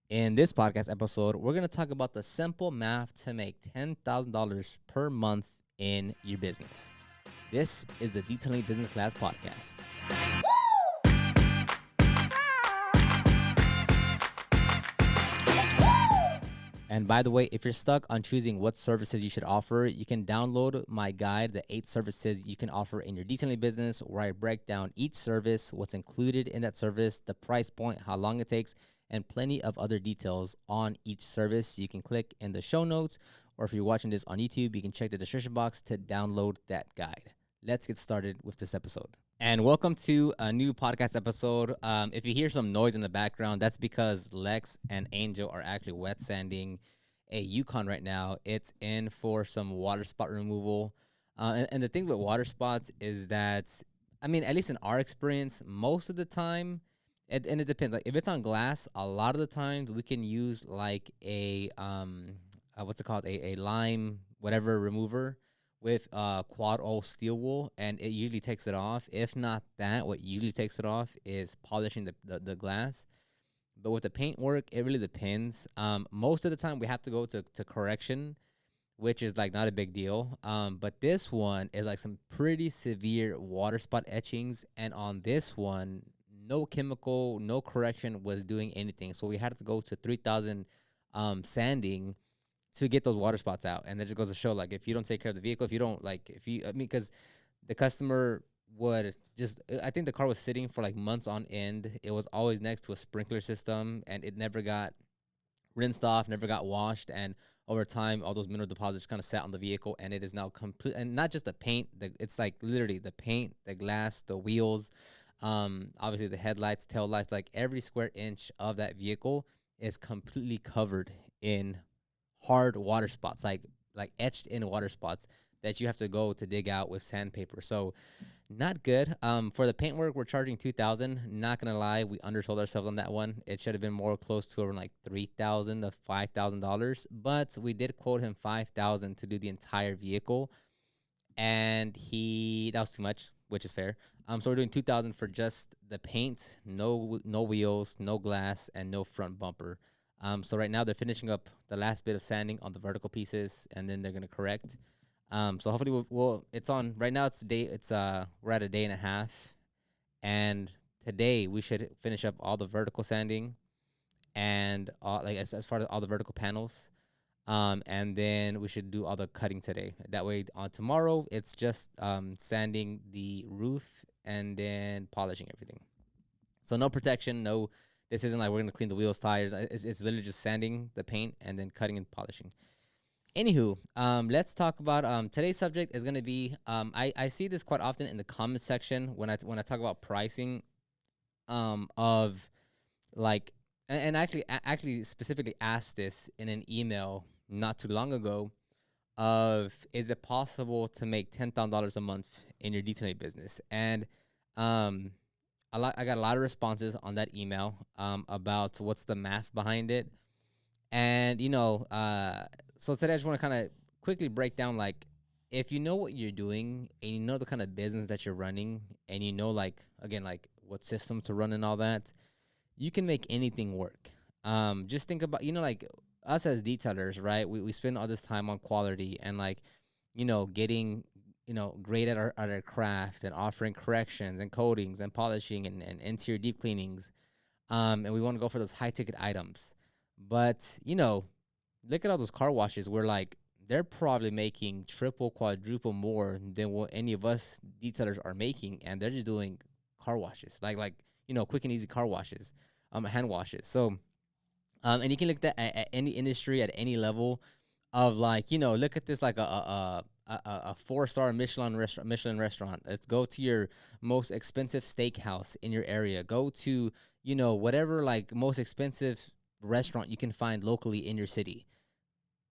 In this podcast episode, we're going to talk about the simple math to make $10,000 per month in your business. This is the Detailing Business Class Podcast. And by the way, if you're stuck on choosing what services you should offer, you can download my guide, the 8 services you can offer in your detailing business, where I break down each service, what's included in that service, the price point, how long it takes, and plenty of other details on each service. You can click in the show notes, or if you're watching this on YouTube, you can check the description box to download that guide. Let's get started with this episode. And welcome to a new podcast episode. If you hear some noise in the background, that's because Lex and Angel are actually wet sanding a Yukon right now. It's in for some water spot removal. And the thing with water spots is that, I mean, at least in our experience, most of the time, and it depends. Like if it's on glass, a lot of the times we can use like a what's it called, a lime whatever remover with quad O steel wool, and it usually takes it off. If not that, what usually takes it off is polishing the glass. But with the paint work, it really depends. Most of the time, we have to go to correction, which is like not a big deal. But this one is like some pretty severe water spot etchings, and on this one, no chemical, no correction was doing anything. So we had to go to 3,000 sanding to get those water spots out. And that just goes to show, like, if you don't take care of the vehicle, if you don't, like, if you, I mean, because the customer would just, I think the car was sitting for like months on end. It was always next to a sprinkler system, and it never got rinsed off, never got washed. And over time, all those mineral deposits kind of sat on the vehicle, and it is now complete. And not just the paint, it's like literally the paint, the glass, the wheels, obviously the headlights, tail lights, like every square inch of that vehicle is completely covered in hard water spots, like etched in water spots that you have to go to dig out with sandpaper. So not good. For the paintwork, we're charging 2,000. Not gonna lie, we undersold ourselves on that one. It should have been more close to around like 3,000 to $5,000, but we did quote him 5,000 to do the entire vehicle, and that was too much, which is fair. So we're doing 2,000 for just the paint, no wheels, no glass, and no front bumper. So right now they're finishing up the last bit of sanding on the vertical pieces, and then they're gonna correct. So hopefully it's on right now. We're at a day and a half, and today we should finish up all the vertical sanding and all, like as far as all the vertical panels. And then we should do all the cutting today. That way, on tomorrow, it's just sanding the roof and then polishing everything. So no protection, no. This isn't like we're gonna clean the wheels, tires. It's literally just sanding the paint and then cutting and polishing. Anywho, let's talk about today's subject is gonna be I see this quite often in the comment section when I talk about pricing of like and actually specifically asked this in an email not too long ago of, is it possible to make $10,000 a month in your detailing business? And um I got a lot of responses on that email about what's the math behind it. And so today I just want to kind of quickly break down, like, if you know what you're doing and you know the kind of business that you're running, and you know, like, again, like what system to run and all that, you can make anything work. Just think about, like us as detailers, right? We spend all this time on quality and, like, getting, great at our craft and offering corrections and coatings and polishing and interior deep cleanings. And we want to go for those high ticket items. But, look at all those car washes where, like, they're probably making triple, quadruple more than what any of us detailers are making. And they're just doing car washes, like, quick and easy car washes, hand washes. So, and you can look at any industry at any level of, like, look at this like a 4-star Michelin restaurant. Let's go to your most expensive steakhouse in your area. Go to, whatever, like, most expensive restaurant you can find locally in your city.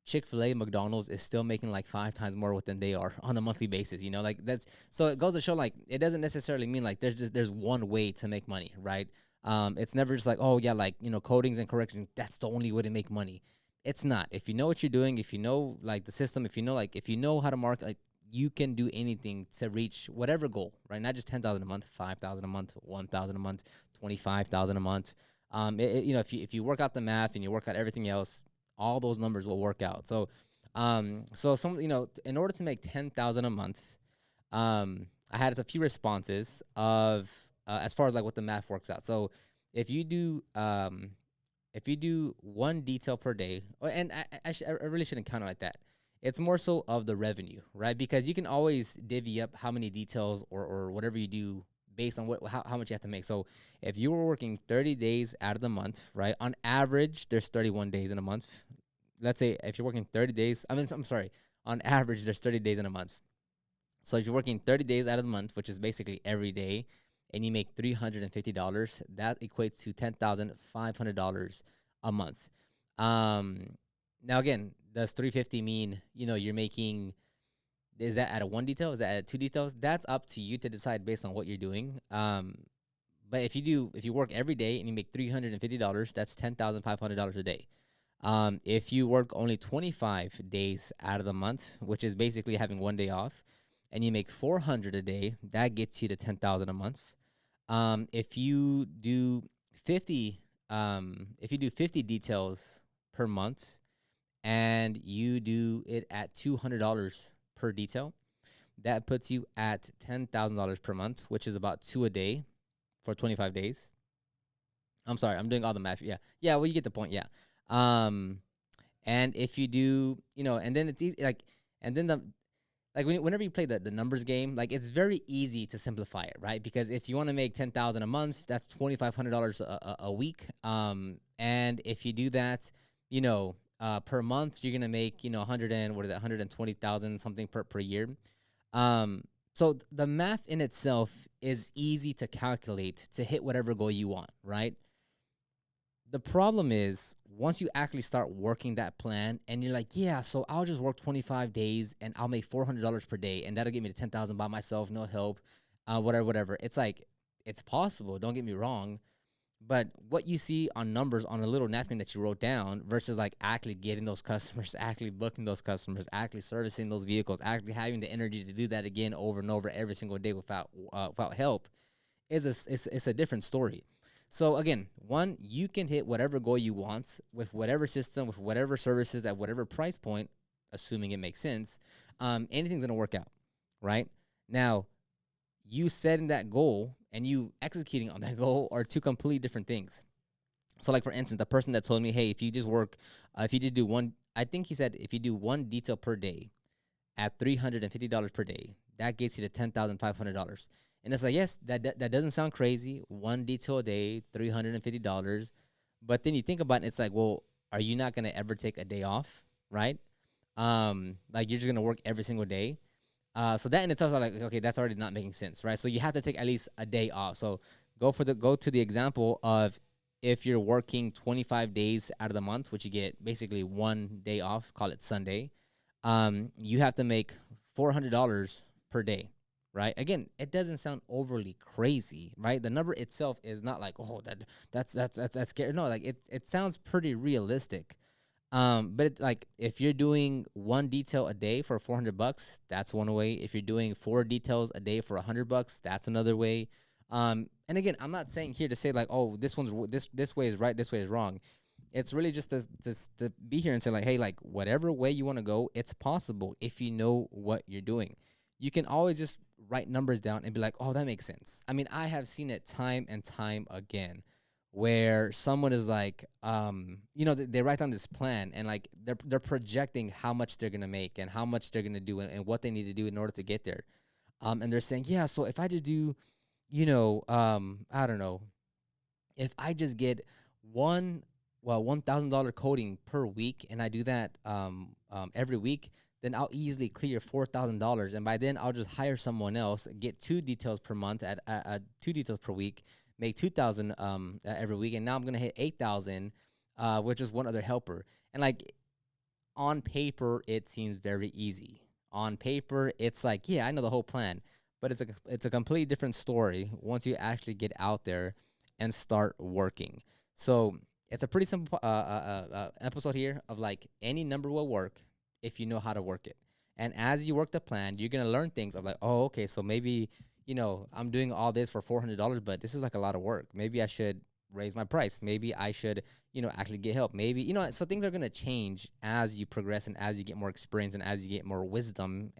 Chick-fil-A, McDonald's is still making like 5 times more than they are on a monthly basis. Like, that's, so it goes to show, like, it doesn't necessarily mean like there's one way to make money, right? It's never just like, oh yeah, like, coatings and corrections, that's the only way to make money. It's not. If you know what you're doing, if you know, like, the system, if you know how to market, like, you can do anything to reach whatever goal, right? Not just 10,000 a month, 5,000 a month, 1,000 a month, 25,000 a month. If you work out the math and you work out everything else, all those numbers will work out. So some in order to make 10,000 a month, I had a few responses of as far as like what the math works out. So if you do one detail per day, and I really shouldn't count it like that. It's more so of the revenue, right? Because you can always divvy up how many details or whatever you do based on how much you have to make. So if you were working 30 days out of the month, right? On average, there's 31 days in a month. Let's say if you're working 30 days, I'm sorry, on average, there's 30 days in a month. So if you're working 30 days out of the month, which is basically every day, and you make $350, that equates to $10,500 a month. Now again, does 350 mean you're making? Is that at a one detail? Is that at two details? That's up to you to decide based on what you're doing. But if you work every day and you make $350, that's $10,500 a day. If you work only 25 days out of the month, which is basically having one day off, and you make 400 a day, that gets you to 10,000 a month. If you do 50, if you do 50 details per month, and you do it at $200 per detail, that puts you at $10,000 per month, which is about two a day for 25 days. I'm sorry, I'm doing all the math. Yeah. Well, you get the point. Yeah. And if you do, and then it's easy, and then whenever you play the numbers game, it's very easy to simplify it, right? Because if you want to make 10,000 a month, that's $2,500 a week. And if you do that, per month, you're gonna make 120,000 something per year. So the math in itself is easy to calculate to hit whatever goal you want, right? The problem is once you actually start working that plan and you're like, yeah, so I'll just work 25 days and I'll make $400 per day and that'll get me to 10,000 by myself, no help, whatever. It's it's possible. Don't get me wrong. But what you see on numbers on a little napkin that you wrote down versus actually getting those customers, actually booking those customers, actually servicing those vehicles, actually having the energy to do that again over and over every single day without help it's a different story. So again, one, you can hit whatever goal you want with whatever system, with whatever services at whatever price point, assuming it makes sense. Anything's gonna work out, right? Now, you setting that goal and you executing on that goal are two completely different things. So for instance, the person that told me, hey, if you just do one, I think he said if you do one detail per day at $350 per day, that gets you to $10,500. And it's yes, that doesn't sound crazy. One detail a day, $350. But then you think about it, it's well, are you not going to ever take a day off, right? You're just going to work every single day. So that in itself is okay, that's already not making sense, right? So you have to take at least a day off. So go to the example of if you're working 25 days out of the month, which you get basically one day off, call it Sunday. You have to make $400 per day, right? Again, it doesn't sound overly crazy, right? The number itself is not that's scary. No, it sounds pretty realistic. But if you're doing one detail a day for $400, that's one way. If you're doing 4 details a day for $100, that's another way. And again, I'm not saying here to say oh, this way is right, this way is wrong. It's really just to be here and say hey, whatever way you want to go, it's possible if you know what you're doing. You can always just write numbers down and be oh, that makes sense. I mean, I have seen it time and time again where someone is they write down this plan and they're projecting how much they're gonna make and how much they're gonna do and what they need to do in order to get there. And they're saying, yeah, so if I just do, I don't know, if I just get $1,000 coding per week and I do that every week, then I'll easily clear $4,000, and by then I'll just hire someone else, get 2 details per month at 2 details per week, make 2,000 every week, and now I'm gonna hit 8,000, which is one other helper. And on paper, it seems very easy. On paper, it's yeah, I know the whole plan, but it's a completely different story once you actually get out there and start working. So it's a pretty simple episode here of any number will work if you know how to work it. And as you work the plan, you're gonna learn things of oh, okay, so maybe I'm doing all this for $400, but this is a lot of work. Maybe I should raise my price. Maybe I should, actually get help. Maybe, so things are going to change as you progress and as you get more experience and as you get more wisdom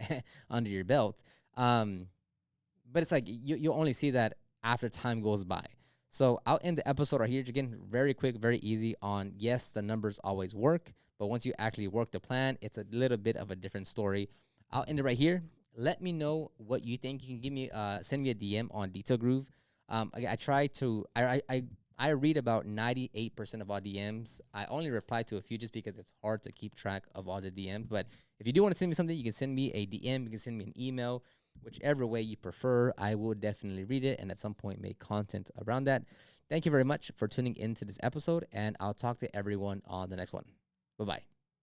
under your belt. But it's like you'll only see that after time goes by. So I'll end the episode right here. Again, very quick, very easy on, yes, the numbers always work, but once you actually work the plan, it's a little bit of a different story. I'll end it right here. Let me know what you think. You can give me, send me a DM on Detail Groove. I try to, I read about 98% of all DMs. I only reply to a few just because it's hard to keep track of all the DMs. But if you do want to send me something, you can send me a DM. You can send me an email. Whichever way you prefer, I will definitely read it and at some point make content around that. Thank you very much for tuning into this episode, and I'll talk to everyone on the next one. Bye-bye.